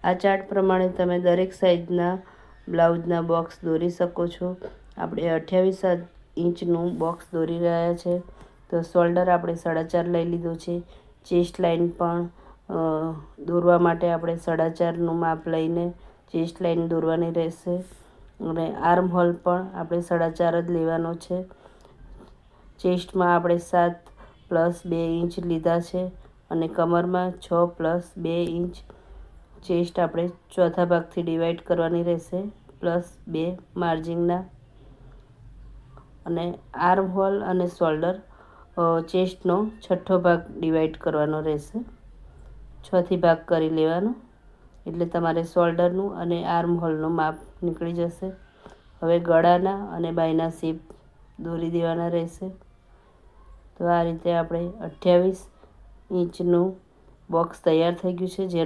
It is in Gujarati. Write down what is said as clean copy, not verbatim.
આ ચાર્ટ પ્રમાણે તમે દરેક સાઇઝના બ્લાઉઝના બોક્સ દોરી શકો છો. આપણે 28 ઇંચનું બોક્સ દોરી રહ્યા છે. તો શોલ્ડર આપણે 4.5 લઈ લીધો છે. ચેસ્ટ લાઇન પણ દોરવા માટે આપણે 4.5નું માપ લઈને ચેસ્ટ લાઇન દોરવાની રહેશે. અને આર્મ હોલ પણ આપણે 4.5 જ લેવાનો છે. ચેસ્ટમાં આપણે 7+2 ઇંચ લીધા છે અને કમરમાં 6+2 ઇંચ. ચેસ્ટ આપણે ચોથા ભાગથી ડિવાઈડ કરવાની રહેશે, +2 માર્જિનના. અને આર્મ હોલ અને શોલ્ડર ચેસ્ટનો છઠ્ઠો ભાગ ડિવાઈડ કરવાનો રહેશે. 6થી ભાગ કરી લેવાનો એટલે તમારે શોલ્ડરનું અને આર્મ હોલનું માપ નીકળી જશે. હવે ગળાના અને બાયના શેપ દોરી દેવાના રહેશે. તો આ રીતે આપણે 28 ઇંચનું બોક્સ તૈયાર થઈ ગયું છે, જેનો